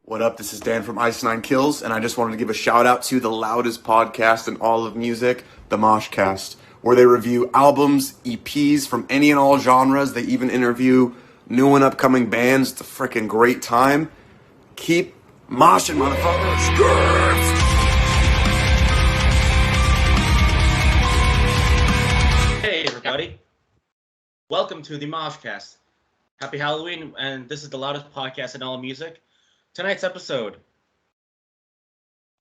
What up? This is Dan from Ice Nine Kills, and I just wanted to give a shout out to the loudest podcast in all of music, the MoshCast, where they review albums, EPs from any and all genres. They even interview new and upcoming bands. It's a freaking great time. Keep moshing, motherfuckers. Hey everybody, welcome to the MoshCast. Happy Halloween, and this is the loudest podcast in all music. Tonight's episode,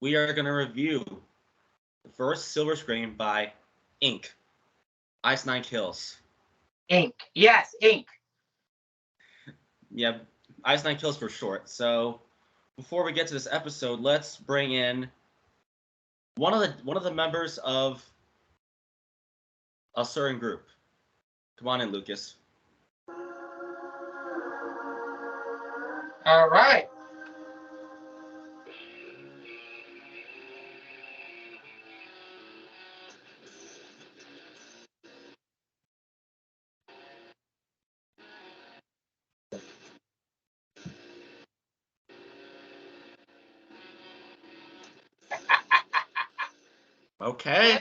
we are going to review the first silver screen by Ink. Ice Nine Kills. Ink. Yes, Ink. Yeah, Ice Nine Kills for short. So, before we get to this episode, let's bring in one of the members of a certain group. Come on in, Lucas. All right.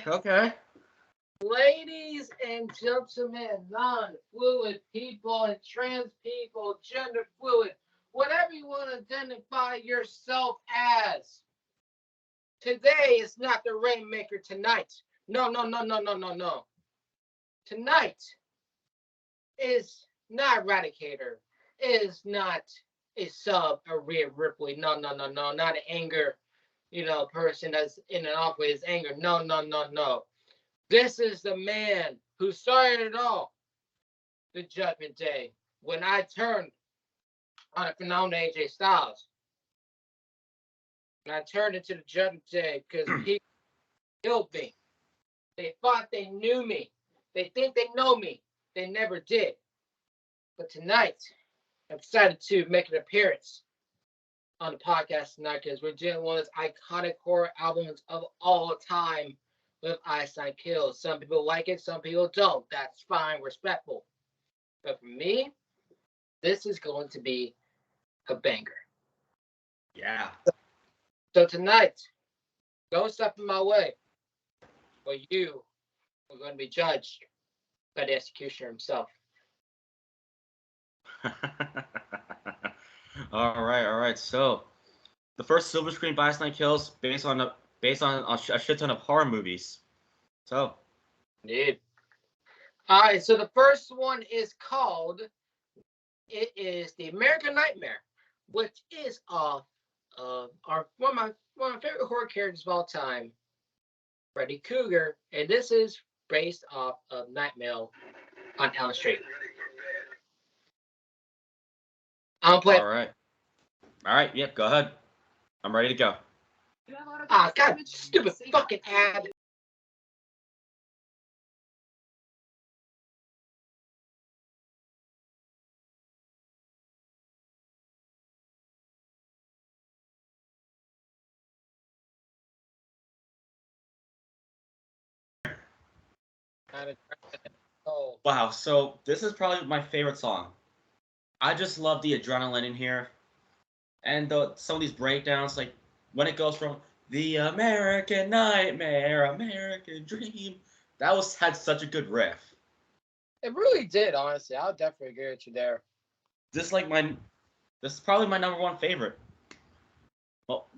Okay. Ladies and gentlemen, non-fluid people and trans people, gender fluid, whatever you want to identify yourself as. Today is not the Rainmaker tonight. No. Tonight is not Eradicator. Is not a sub, a Rhea Ripley. No. Not an anger, person that's in and off with his anger. No. This is the man who started it all. The Judgment Day. When I turned on a phenomenal AJ Styles. And I turned into the Judgment Day because he killed me. They thought they knew me. They think they know me. They never did. But tonight, I've decided to make an appearance on the podcast tonight because we're doing one of those iconic horror albums of all time with Ice Nine Kills. Some people like it, some people don't. That's fine, respectful. But for me, this is going to be a banger. Yeah. So tonight, don't step in my way, or you are going to be judged by the executioner himself. All right. So, the first silver screen by Ice Nine Kills based on a shit ton of horror movies. So, indeed. All right. So the first one is called. It is The American Nightmare, which is one of my favorite horror characters of all time, Freddy Krueger, and this is based off of Nightmare on Elm Street. I'll play. All right. Yep. Go ahead. I'm ready to go. God, stupid fucking ad. Wow. So this is probably my favorite song. I just love the adrenaline in here, and some of these breakdowns, like when it goes from the American Nightmare, American Dream. That had such a good riff. It really did, honestly. I'll definitely agree with you there. This is probably my number one favorite. Well,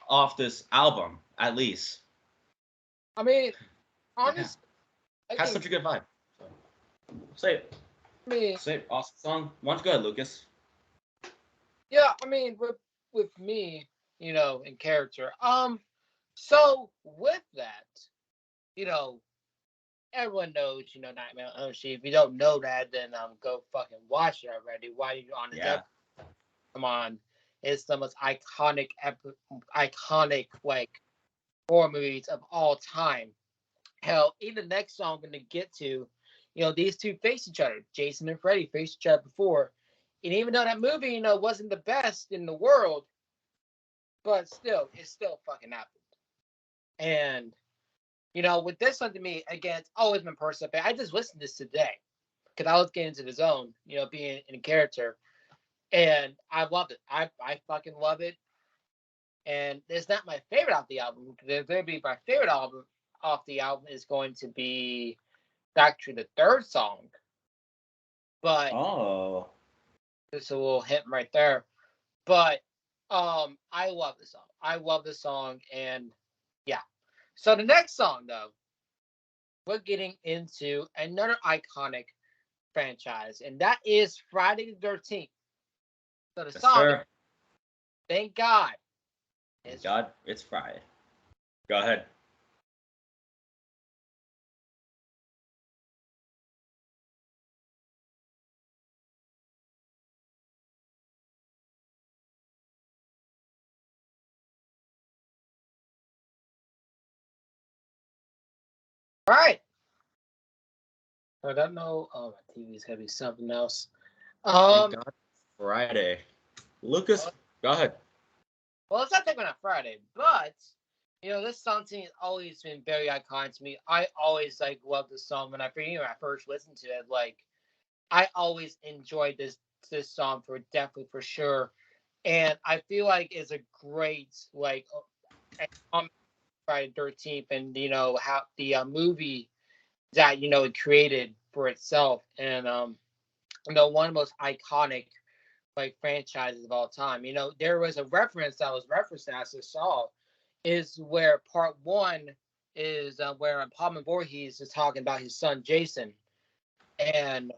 off this album, at least. I mean, honestly, yeah. Has such a good vibe. Say it. Say it. Awesome song. Why don't you go ahead, Lucas? Yeah, I mean, with me, in character. So with that, everyone knows, Nightmare on Elm Street. If you don't know that, then go fucking watch it already. Why are you on it? Come on. It's the most iconic like horror movies of all time. Hell, even the next song I'm gonna get to, these two face each other. Jason and Freddy faced each other before. And even though that movie, wasn't the best in the world, but still, it still fucking happened. And with this one to me, again, it's always been personal. I just listened to this today because I was getting into the zone, being in character. And I love it. I fucking love it. And it's not my favorite off the album. There's going to be my favorite album off the album is going to be actually the third song. But there's a little hint right there. But I love the song. I love the song, and yeah. So the next song, though, we're getting into another iconic franchise, and that is Friday the 13th. So the Yes, song, sir. thank God. Thank God, it's Friday. Go ahead. All right. I don't know. Oh, my TV's gonna be something else. Thank God, Friday. Lucas, go ahead. Well, it's not taken on Friday, but this song to me has always been very iconic to me. I always love this song when I first listened to it. Like, I always enjoyed this song for sure, and I feel like it's a great on Friday 13th, and how the movie that it created for itself, and one of the most iconic franchises of all time. There was a reference that was referenced as a song is where part one is where Palmer Voorhees is talking about his son Jason, and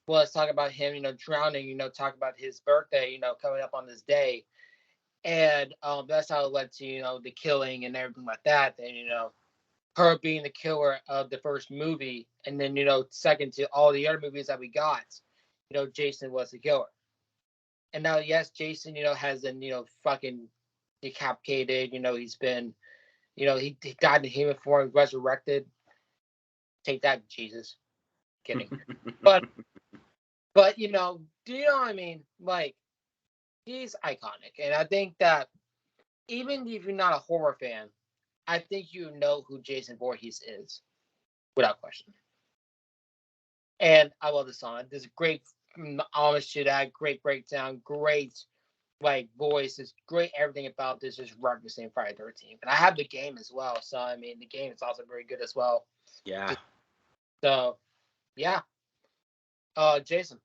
was talking about him, drowning, talking about his birthday, coming up on this day, and that's how it led to the killing and everything like that, and her being the killer of the first movie, and then second to all the other movies that we got, Jason was the killer. And now, yes, Jason, has been, fucking decapitated. He's been, he died in human form, resurrected. Take that, Jesus. Kidding. but, do you know what I mean? Like, he's iconic. And I think that even if you're not a horror fan, I think you know who Jason Voorhees is, without question. And I love the song. There's a great homage to that, great breakdown, great voice is great. Everything about this is referencing Friday 13th. And I have the game as well. So, I mean, the game is also very good as well. Yeah. So, yeah. Jason.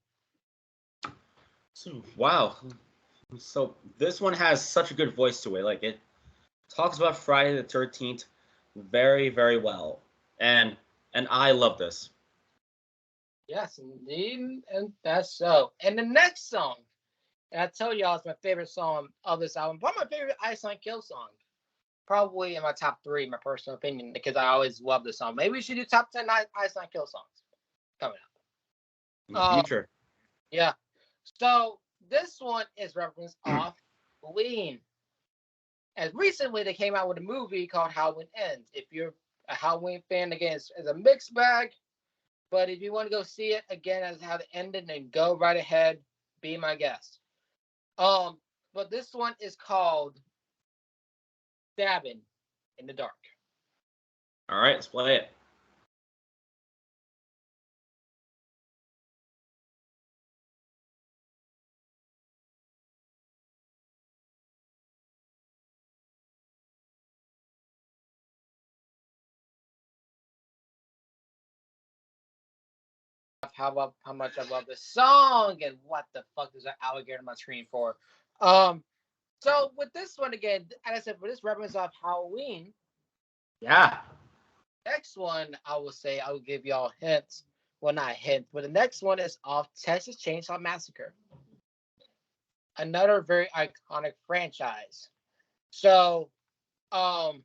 So, wow. So this one has such a good voice to it. Like, it talks about Friday the 13th very, very well. And I love this. Yes, indeed. And that's so. And the next song, and I tell y'all it's my favorite song of this album. Probably my favorite Ice on Kill song. Probably in my top 3, my personal opinion, because I always love this song. Maybe we should do top 10 Ice on Kill songs coming up. In the future. Yeah. So this one is referenced off Halloween. As recently they came out with a movie called Halloween Ends. If you're a Halloween fan, again, it's a mixed bag. But if you want to go see it again as how it ended, then go right ahead, be my guest. But this one is called Stabbing in the Dark. All right, let's play it. How much I love this song and what the fuck is that alligator on my screen for? So with this one again, as I said, for this reference of Halloween, Yeah. next one I will say I will give y'all hints. Well, not a hint, but the next one is off Texas Chainsaw Massacre. Another very iconic franchise. So, so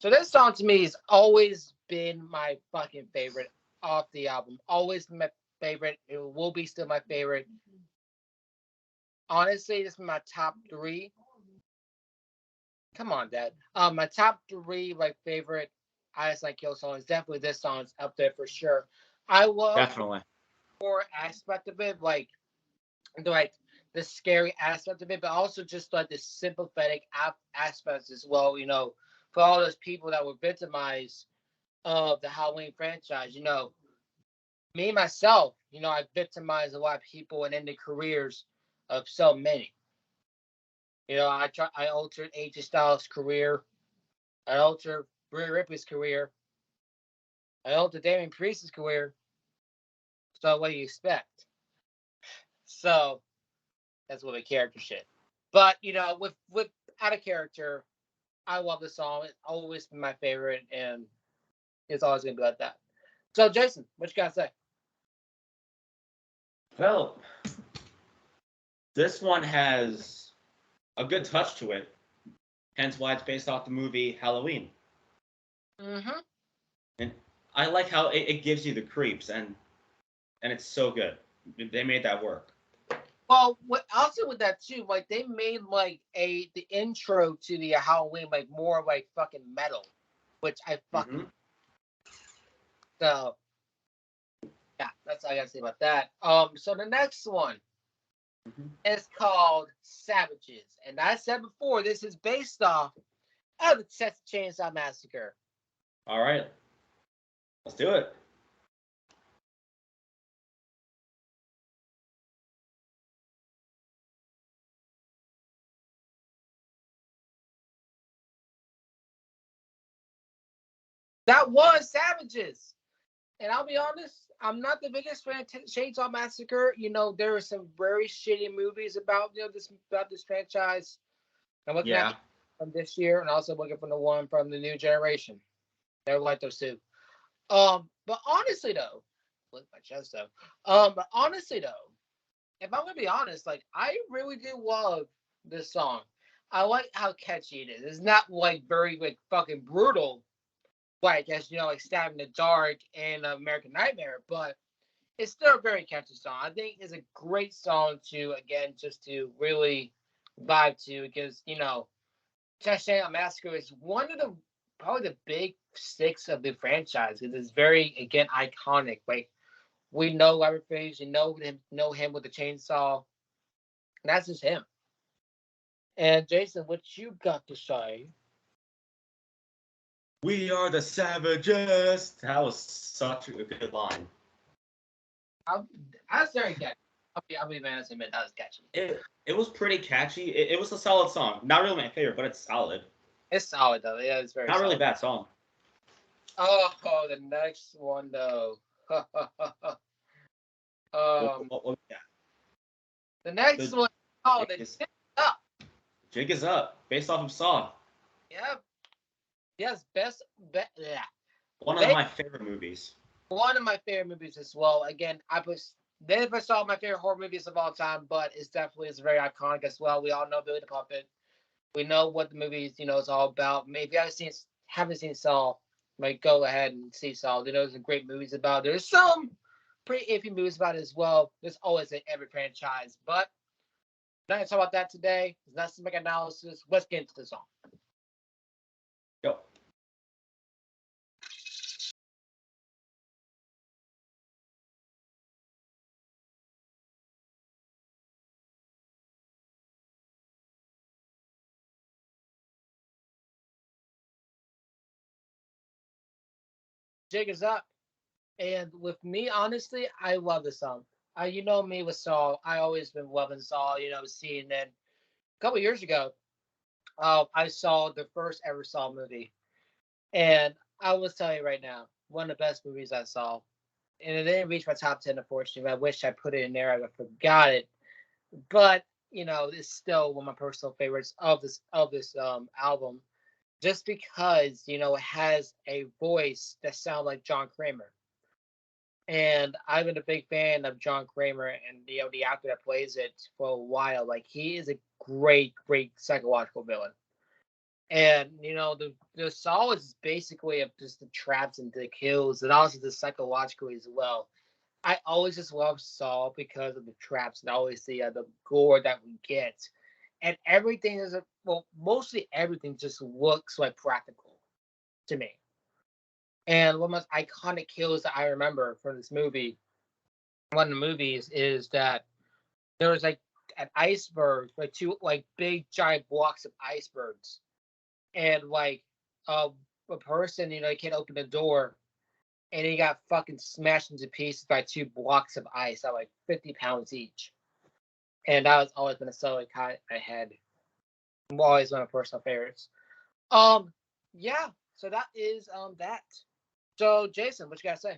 this song to me has always been my fucking favorite off the album. Always my favorite. It will be still my favorite. Honestly, this is my top 3. Come on, Dad. My top 3 favorite Ice Like Kill song is definitely this song. It's up there for sure. I love Definitely. the horror aspect of it, like the scary aspect of it, but also just the sympathetic aspects as well. For all those people that were victimized of the Halloween franchise. Me myself, I victimized a lot of people and ended careers of so many. I altered AJ Styles' career. I altered Rhea Ripley's career. I altered Damian Priest's career. So what do you expect? So that's what a character shit. But with out of character, I love the song. It's always been my favorite, and it's always gonna be like that. So Jason, what you gotta say? Well, this one has a good touch to it, hence why it's based off the movie Halloween. Mm-hmm. And I like how it gives you the creeps, and it's so good. They made that work. Well, also with that too, like they made the intro to the Halloween more like fucking metal, which I fucking so yeah, that's all I gotta say about that. So the next one is called Savages, and I said before this is based off of the Texas Chainsaw Massacre. All right, let's do it. That was Savages. And I'll be honest, I'm not the biggest fan of Chainsaw Massacre. There are some very shitty movies about this franchise. I'm looking at from this year, and also looking for the one from the new generation. They like those two. But honestly though, look my chest though. But honestly though, if I'm gonna be honest, I really do love this song. I like how catchy it is. It's not very fucking brutal, stabbing the dark and American Nightmare, but it's still a very catchy song. I think it's a great song to just to really vibe to, because Texas Chainsaw Massacre is one of the probably the big six of the franchise. It's very iconic. We know Leatherface, know him with the chainsaw. And that's just him. And Jason, what you got to say? We are the Savages. That was such a good line. I was very catchy. I'll be honest and admit that was catchy. It was pretty catchy. It was a solid song. Not really my favorite, but it's solid. It's solid though. Yeah, it's very not solid. really bad song. Oh, the next one though. Yeah. The next one. Oh, the Jig Up. Jig is Up, based off of Saw. Yep. Yes, yeah. One of my favorite movies. One of my favorite movies as well. Again, never saw my favorite horror movies of all time, but it's very iconic as well. We all know Billy the Puppet. We know what the movie is all about. Maybe if you haven't seen Saw, go ahead and see Saw. There's some great movies about it. There's some pretty iffy movies about it as well. There's always in every franchise. But not going to talk about that today. It's not to make analysis. Let's get into the song. Go. Jig is Up. And with me, honestly, I love the song. You know me with Saw. I always been loving Saw. Seeing it a couple years ago. I saw the first ever Saw movie, and I will tell you right now, one of the best movies I saw. And it didn't reach my top 10, unfortunately. I wish I put it in there. I forgot it, but it's still one of my personal favorites of this album, just because it has a voice that sounds like John Kramer. And I've been a big fan of John Kramer and the actor that plays it for a while. He is a great, great psychological villain. And the Saw is basically just the traps and the kills, and also the psychologically as well. I always just love Saw because of the traps and always the gore that we get, and everything mostly everything just looks practical to me. And one of the most iconic kills that I remember from this movie, one of the movies, is that there was an iceberg, two big giant blocks of icebergs, and a person, can't open the door, and he got fucking smashed into pieces by two blocks of ice at 50 pounds each. and that was always been a solo I had. Always one of my personal favorites. Yeah. So that is that. So Jason, what you gotta say?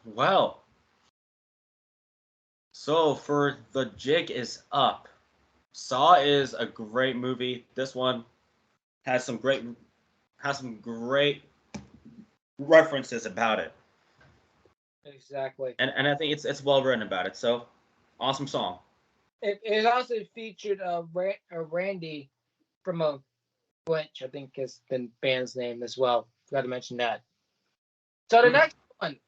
Well, so for The Jig is Up. Saw is a great movie. This one has some great references about it. Exactly. And I think it's well written about it. So awesome song. It also featured Randy from which I think is the band's name as well. Forgot to mention that. So the next one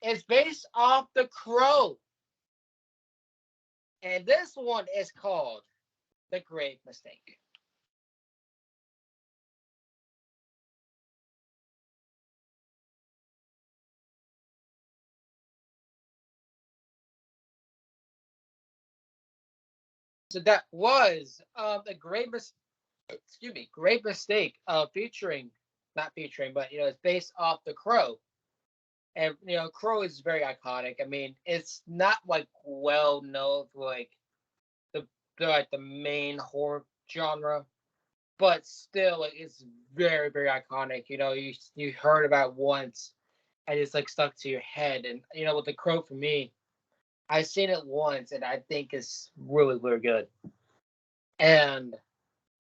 is based off The Crow. And this one is called The Great Mistake. So that was Great Mistake, featuring, not featuring, but it's based off The Crow. And Crow is very iconic. I mean, it's not like well known for like the main horror genre, but still, like, it's very, very iconic. You heard about it once, and it's like stuck to your head. And with The Crow, for me, I've seen it once, and I think it's really, really good. And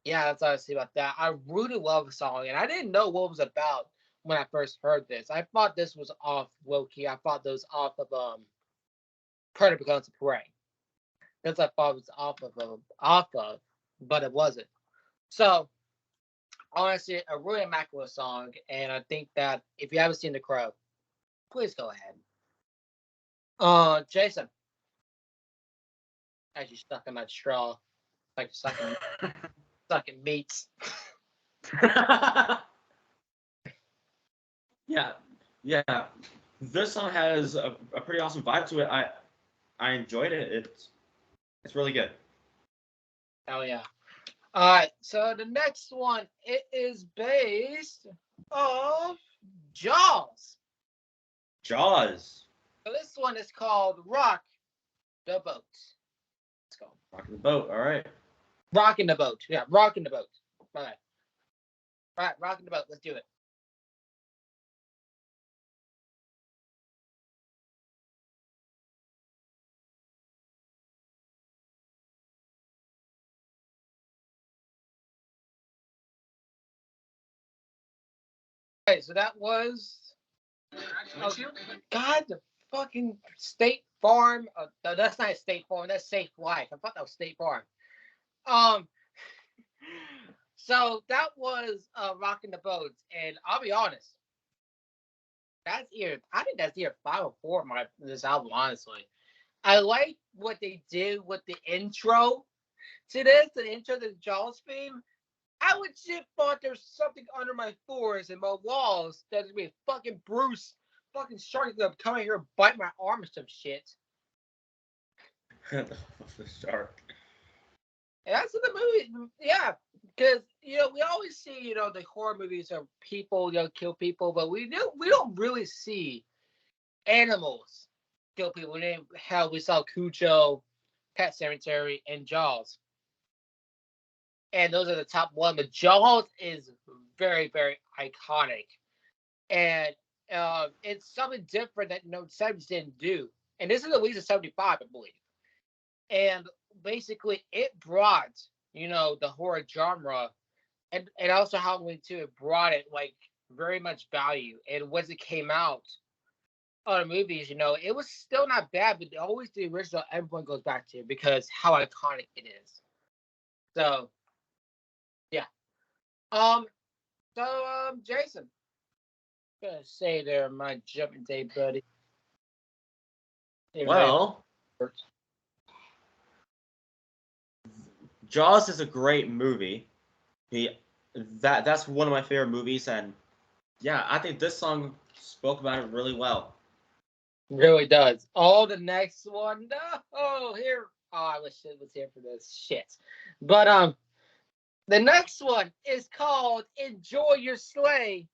yeah, that's all I see about that. I really love the song, and I didn't know what it was about when I first heard this. I thought this was off Loki. I thought this was off of Predator Becomes a Prey. That's what I thought it was off of, but it wasn't. So honestly, a really immaculate song, and I think that if you haven't seen The Crow, please go ahead. Jason, as you stuck in that straw, like sucking meats. Yeah, yeah. This song has a pretty awesome vibe to it. I enjoyed it. It's really good. Oh yeah. All right. So the next one, it is based off Jaws. Jaws. So this one is called Rock the Boat. Let's go. Rocking the boat. All right. Rocking the boat. Yeah, rocking the boat. All right. All right, rocking the boat. Let's do it. Okay, so that was God, the fucking State Farm. No, that's not State Farm. That's Safe Life. I thought that was State Farm. Um, so that was rocking the boats, and I'll be honest, I think that's either 5 or 4 of this album. Honestly, I like what they did with the intro to this, the intro to the Jaws theme. I legit thought there's something under my floors and my walls that's gonna be a fucking Bruce, fucking shark gonna come in here and bite my arm or some shit. The shark. And that's in the movie, yeah. Because we always see the horror movies are people kill people, but we don't really see animals kill people. How we saw Cujo, Pet Cemetery, and Jaws. And those are the top one. But Jaws is very, very iconic. And it's something different that the 70s didn't do. And this is at least a 75, I believe. And basically it brought, the horror genre and also how it brought it like very much value. And once it came out on the movies, it was still not bad, but always the original everyone goes back to because how iconic it is. So yeah. Jason, gonna say there, my jumping day buddy. Well, Jaws is a great movie. That's one of my favorite movies, and yeah, I think this song spoke about it really well. Really does. Oh, the next one. No, here. Oh, I wish it was here for this shit. But the next one is called "Enjoy Your Sleigh."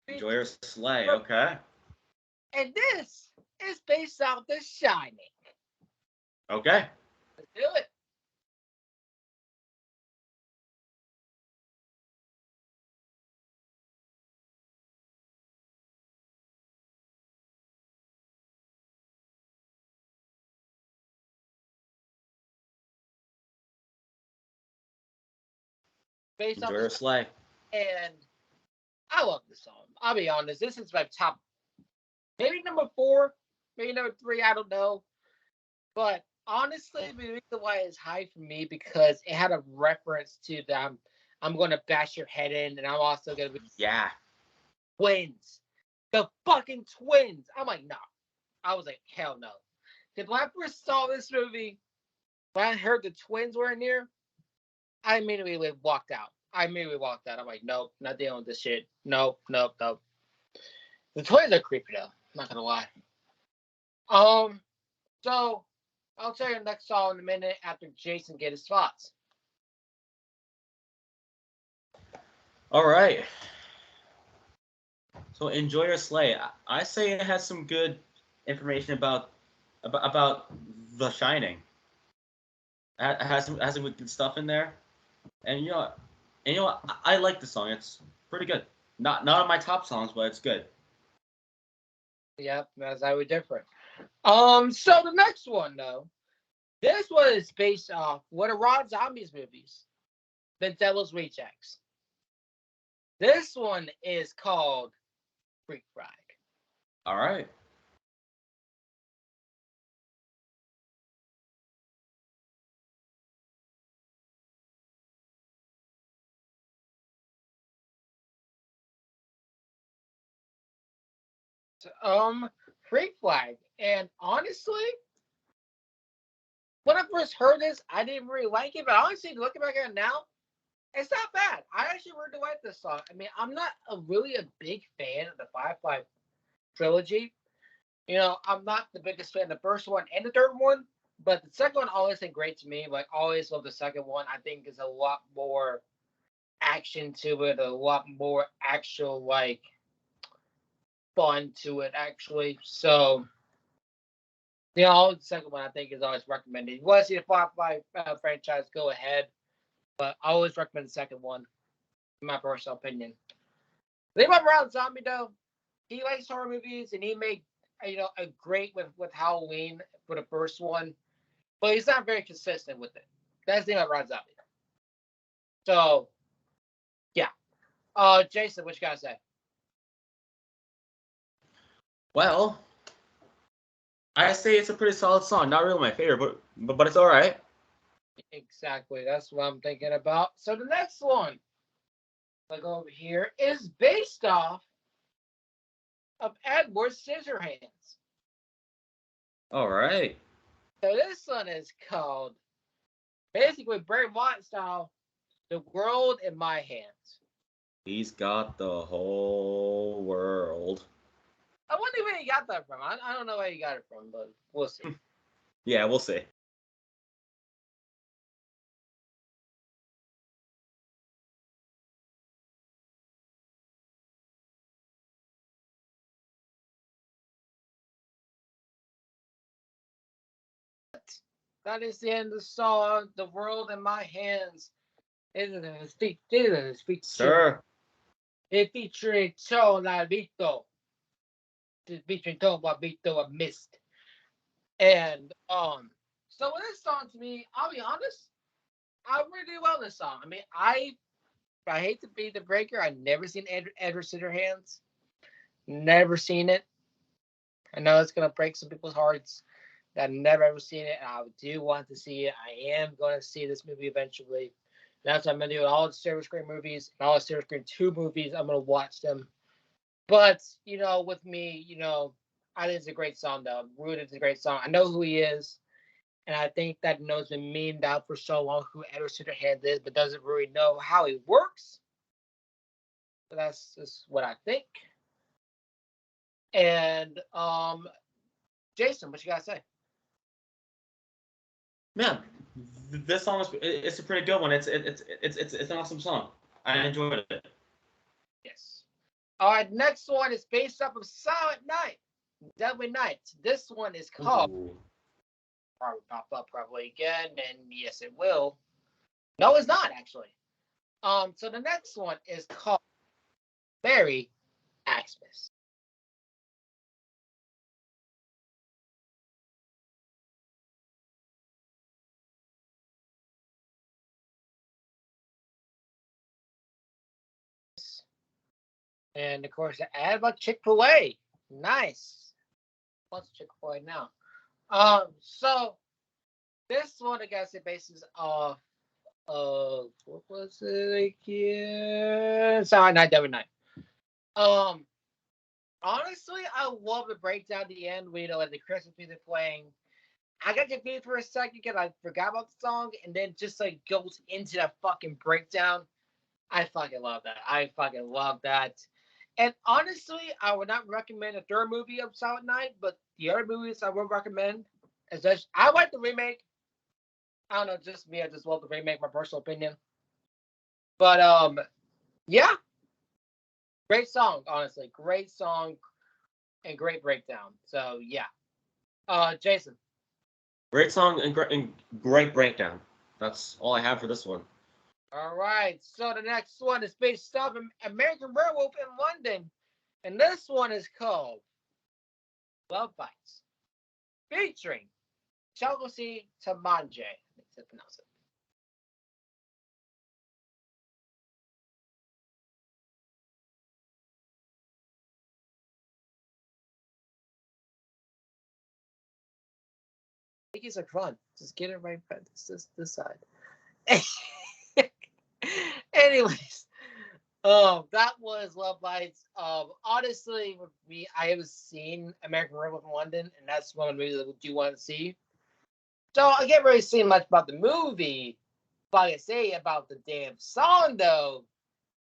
Enjoy your sleigh, okay? And this is based off The Shining. Okay. Let's do it. Based off Enjoy the your song, sleigh. and I love this song. I'll be honest. This is my top, maybe number 4, maybe number 3. I don't know. But honestly, the reason why it's high for me because it had a reference to them. I'm going to bash your head in, and I'm also going to be Yeah. twins. The fucking twins. I'm like, no. I was like, hell no. Because when I first saw this movie, when I heard the twins were in here, I immediately walked out. I'm like, nope, not dealing with this shit. Nope, nope, nope. The twins are creepy though. I'm not gonna lie. So I'll tell you the next song in a minute after Jason get his thoughts. All right. So enjoy your sleigh. I say it has some good information about The Shining. It has some good stuff in there, and I like the song. It's pretty good. Not on my top songs, but it's good. Yep, that's how we different. So the next one though, this one is based off one of Rob Zombie's movies, The Devil's Rejects. This one is called Freak Flag. All right. Freak Flag. And honestly, when I first heard this, I didn't really like it. But honestly, looking back at it now, it's not bad. I actually really like this song. I mean, I'm not really a big fan of the Firefly trilogy. I'm not the biggest fan of the first one and the third one, but the second one always been great to me. Like, always love the second one. I think is a lot more action to it, a lot more actual like fun to it actually. So the second one I think is always recommended. You want to see the Firefly franchise? Go ahead, but I always recommend the second one, in my personal opinion. The thing about Rob Zombie though, he likes horror movies and he made a great with Halloween for the first one, but he's not very consistent with it. That's the thing about Rob Zombie. So yeah, Jason, what you gotta say? Well, I say it's a pretty solid song. Not really my favorite, but it's all right. Exactly, that's what I'm thinking about. So the next one, I go over here, is based off of Edward Scissorhands. All right. So this one is called, basically Barry White style, The World in My Hands. He's got the whole world. I wonder where he got that from. I don't know where he got it from, but we'll see. Yeah, we'll see. That is the end of the song, The World in My Hands. It Sir. featuring Cho Lalito. Featuring Cho Lalito of Mist. And so with this song to me, I'll be honest, I really do well this song. I mean, I hate to be the breaker. I've never seen Edward Scissorhands. Never seen it. I know it's gonna break some people's hearts. I've never ever seen it. And I do want to see it. I am going to see this movie eventually. That's what I'm gonna do with all the Silver Screen movies and all the Silver Screen 2 movies. I'm gonna watch them. But with me, I think it's a great song though. Rooted is a great song. I know who he is. And I think that knows been memed out for so long who Edward Scissorhands is, but doesn't really know how he works. But that's just what I think. And Jason, what you gotta say? Man, this song it's a pretty good one. It's an awesome song. I enjoyed it. Yes. All right, next one is based off of Silent Night, Deadly Night. This one is called Ooh. probably pop up probably again, and yes, it will. No, it's not actually. So the next one is called Merry Xmas. And of course, I add about Chick-fil-A. Nice. What's Chick-fil-A now? So this one, I guess, it bases off what was it again? Sorry, Night Devil Night. Honestly, I love the breakdown at the end when like the Christmas music playing. I got confused for a second because I forgot about the song, and then just like goes into that fucking breakdown. I fucking love that. I fucking love that. And honestly, I would not recommend a third movie of Silent Night, but the other movies I would recommend is just I like the remake. I don't know, just me. I just love the remake. My personal opinion. But yeah, great song. Honestly, great song and great breakdown. So yeah, Jason. Great song and great breakdown. That's all I have for this one. All right, so the next one is based off American Werewolf in London, and this one is called Love Bites, featuring Chelsea Tamanje. I think pronounce it. I think it's like fun. Just get it right, this side. Anyways, that was Love Bites. Honestly, with me, I have seen American Werewolf in London, and that's one of the movies that I do want to see. So I can't really say much about the movie, but I can say about the damn song though.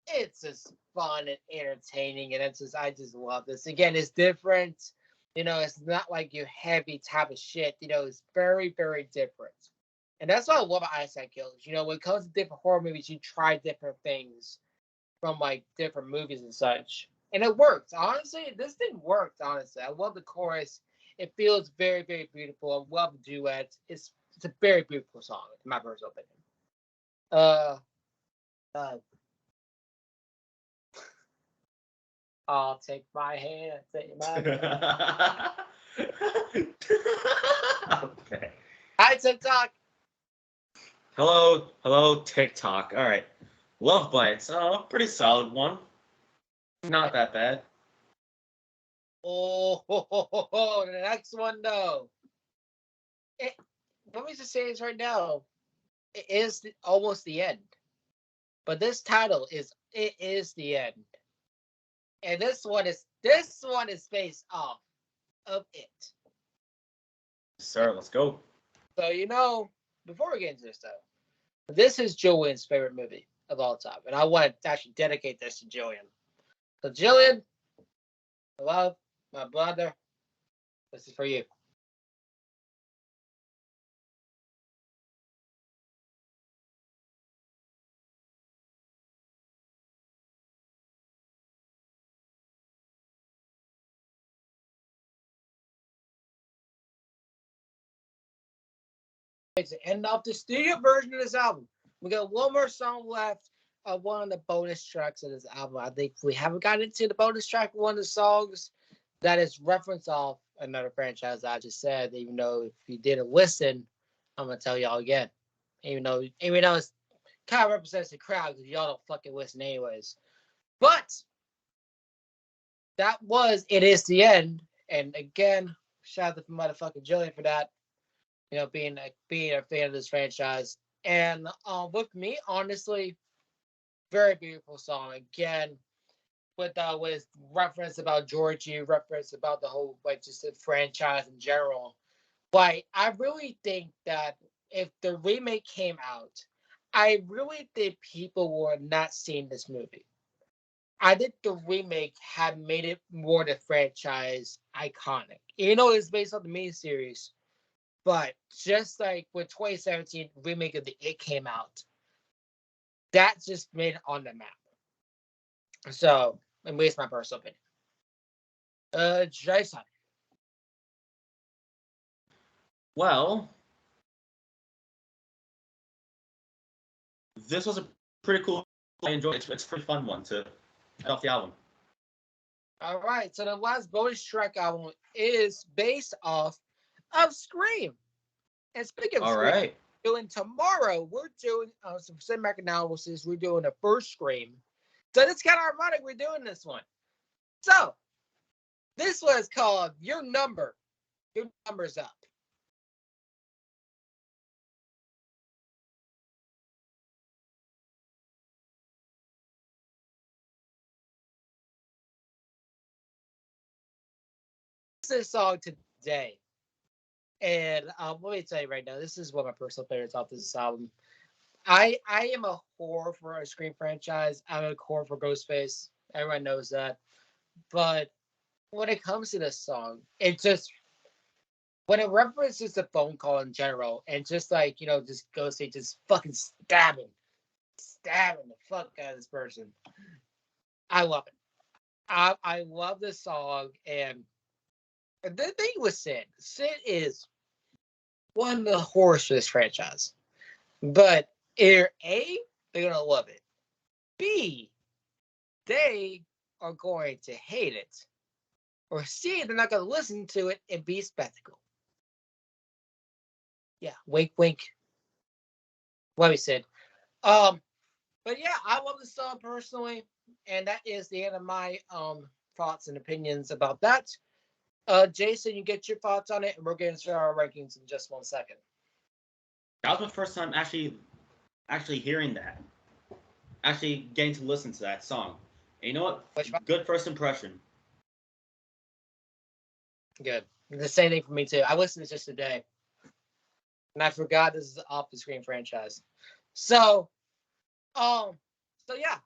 It's just fun and entertaining, and I just love this. Again, it's different. It's not like your heavy type of shit. It's very, very different. And that's what I love about Eyesight Killers. When it comes to different horror movies, you try different things from like different movies and such. And it works. Honestly, this thing works, honestly. I love the chorus. It feels very, very beautiful. I love the duet. It's a very beautiful song, in my personal opinion. Uh I'll take my hand, take my hand. Okay. Hi, TikTok. Hello, TikTok. All right. Love Bites. Oh, pretty solid one. Not that bad. Oh, the next one though. Let me just say this right now. It is almost the end, but this title is "It Is the End," and this one is based off of it. Sir, let's go. So before we get into this though, this is Julian's favorite movie of all time, and I want to actually dedicate this to Julian. So Julian, I love my brother. This is for you. It's the end of the studio version of this album. We got one more song left of one of the bonus tracks of this album. I think we haven't gotten into the bonus track of one of the songs that is reference off another franchise I just said, even though if you didn't listen, I'm gonna tell y'all again. Even though it's kind of represents the crowd because y'all don't fucking listen anyways. But that was It Is the End. And again, shout out to motherfucking Jillian for that. Being a fan of this franchise. And with me, honestly, very beautiful song. Again, with reference about Georgie, reference about the whole just the franchise in general. But I really think that if the remake came out, I really think people were not seeing this movie. I think the remake had made it more the franchise iconic. It's based on the miniseries. But just like when 2017 remake of the It came out, that just made it on the map. So, at least my personal opinion. Jason. Well, this was a pretty cool. I enjoyed it. It's a pretty fun one to head off the album. All right, so the last bonus track album is based off of Scream. And speaking of All Scream, right. tomorrow we're doing some cinematic analysis. We're doing the first Scream. So it's kind of ironic we're doing this one. So this was called Your Number. Your Number's Up. This song today. And let me tell you right now, this is one of my personal favorites off this album. I am a whore for a Scream franchise. I'm a whore for Ghostface. Everyone knows that. But when it comes to this song, it just when it references the phone call in general, and just like just Ghostface just fucking stabbing the fuck out of this person. I love it. I love this song, and the thing with Sid is one of the horrors for this franchise. But either A, they're gonna love it. B, they are going to hate it. Or C, they're not gonna listen to it and be spectacle. Yeah, wink wink. What we said. But yeah, I love the song personally, and that is the end of my thoughts and opinions about that. Jason, you get your thoughts on it, and we're getting to our rankings in just 1 second. That was my first time actually hearing that. Actually getting to listen to that song. And you know what? Good first impression. Good. The same thing for me too. I listened to this just today, and I forgot this is off the Screen franchise. So yeah.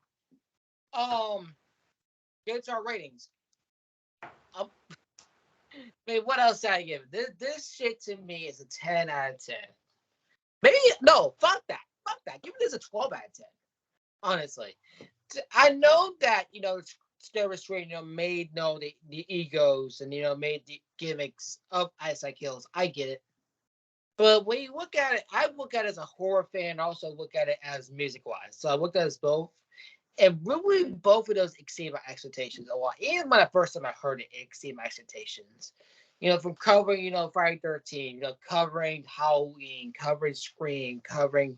Get to our ratings. What else did I give? This shit to me is a 10 out of 10. Maybe no, fuck that. Give this a 12 out of 10. Honestly. I know that, Still Restrained, made the egos and made the gimmicks of Ice Kills. I get it. But when you look at it, I look at it as a horror fan, also look at it as music-wise. So I looked at it as both. And really, both of those exceed my expectations a lot. Even when the first time I heard it, it exceeded my expectations. From covering, Friday 13, covering Halloween, covering Scream, covering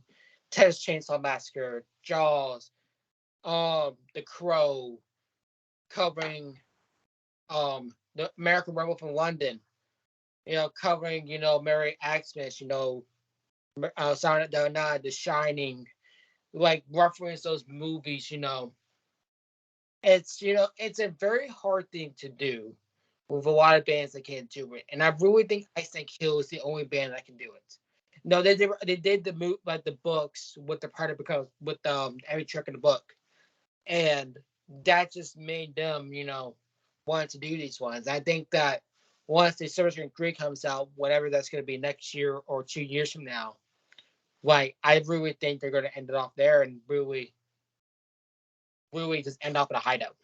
Texas Chainsaw Massacre, Jaws, The Crow, covering the American Werewolf in London, covering, Mary Xmas, Silent Night, The Shining, like reference those movies, it's a very hard thing to do with a lot of bands that can't do it, and I really think Ice and Kill is the only band that can do it. No, they did the books with the part of becomes with every trick in the book, and that just made them want to do these ones. I think that once the Silver Screen 3 comes out, whatever that's going to be next year or 2 years from now. Like, I really think they're going to end it off there and really just end up in a hideout,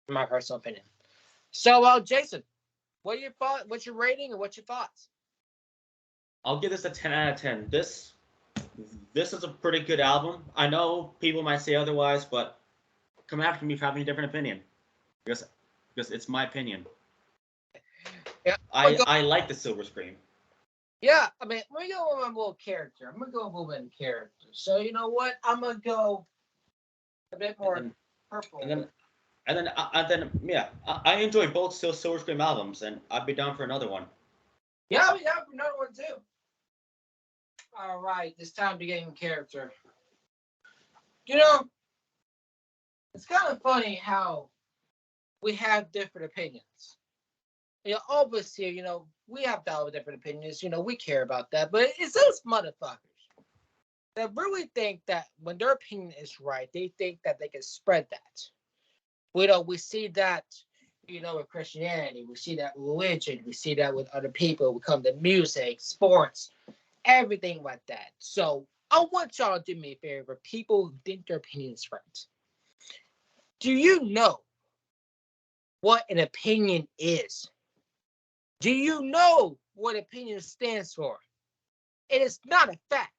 in my personal opinion. So, Jason, what are your thoughts? What's your rating and what's your thoughts? I'll give this a 10 out of 10. This is a pretty good album. I know people might say otherwise, but come after me for having a different opinion. Because it's my opinion. Yeah, I like the Silver Scream. Yeah, I mean, let me go with my little character. I'm going to go a little bit in character. So, you know what? I'm going to go a bit more purple. And then, I enjoy both Silver Scream albums, and I'd be down for another one. Yeah, I'll be down for another one, too. All right, it's time to get in character. It's kind of funny how we have different opinions. Obviously, we have different opinions. We care about that. But it's those motherfuckers that really think that when their opinion is right, they think that they can spread that. We see that, with Christianity. We see that religion. We see that with other people. We come to music, sports, everything like that. So I want y'all to do me a favor. People who think their opinion is right. Do you know what an opinion is? Do you know what opinion stands for? It is not a fact.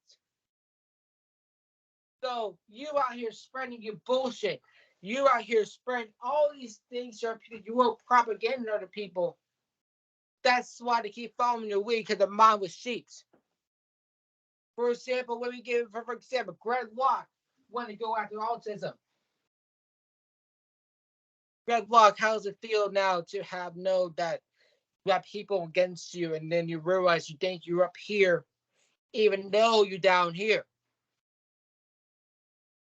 So you out here spreading your bullshit. You out here spreading all these things. You will propaganda to people. That's why they keep following your lead, because the mind was sheeps. For example, let me give for example, Greg Locke want to go after autism. Greg Locke, how does it feel now to know that you have people against you, and then you realize you think you're up here, even though you're down here?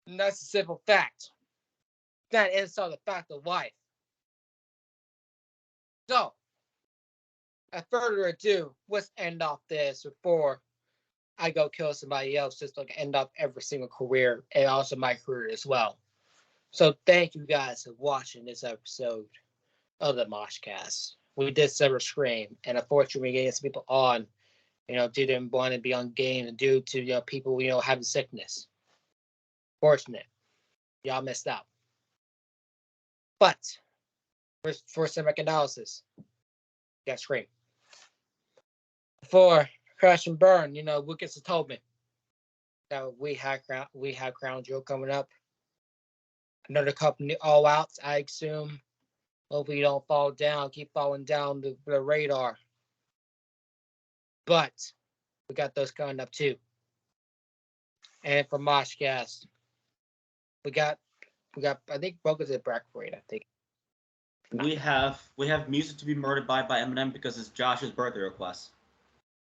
And that's a simple fact. That is the fact of life. So, without further ado, let's end off this before I go kill somebody else, just like end off every single career, and also my career as well. So thank you guys for watching this episode of the MoshCast. We did several scream, and unfortunately we get some people on, didn't want to be on game and due to people having sickness. Fortunate, y'all missed out. But for some analysis, got scream. For Crash and Burn, Lucas has told me that we have Crown Jewel coming up. Another couple all outs, I assume. Hopefully you don't fall down, keep falling down the radar. But we got those coming up too. And for MoshCast, we got I think Bogus at Black Parade, I think. We have music to be murdered by Eminem because it's Josh's birthday request.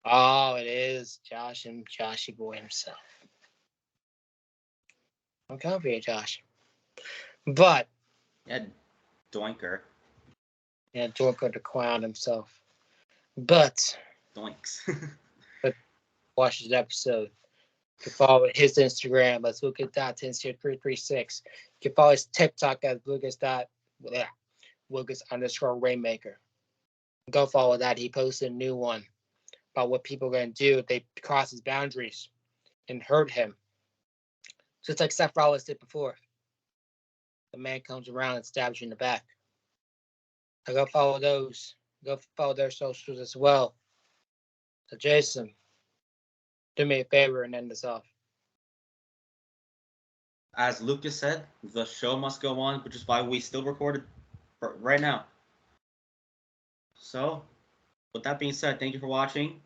Oh, it is Josh and Joshy boy himself. I'm coming for you, Josh. But Yeah, Doinker. Yeah, Doinker the clown himself. But Doinks. watch this episode. You can follow his Instagram as Lucas.100336. You can follow his TikTok as Lucas_Rainmaker. Go follow that. He posted a new one about what people are going to do if they cross his boundaries and hurt him. Just like Seth Rollins did before. The man comes around and stabs you in the back. So go follow those. Go follow their socials as well. So Jason, do me a favor and end this off. As Lucas said, the show must go on, which is why we still recorded right now. So, with that being said, thank you for watching.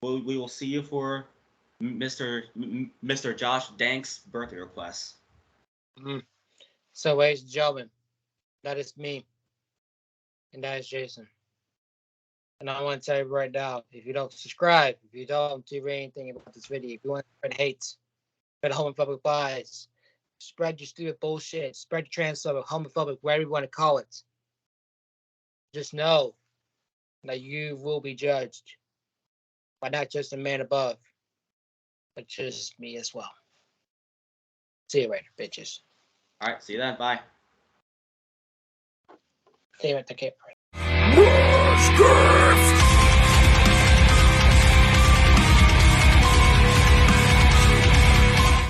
We will see you for Mr. Josh Dank's birthday request. So, ladies and gentlemen, that is me. And that is Jason. And I want to tell you right now, if you don't subscribe, if you don't do anything about this video, if you want to spread hate, spread homophobic lies, spread your stupid bullshit, spread your transphobic, homophobic, whatever you want to call it, just know that you will be judged by not just the man above, but just me as well. See you later, bitches. All right, see you then. Bye. See you at the cape. MoshCast!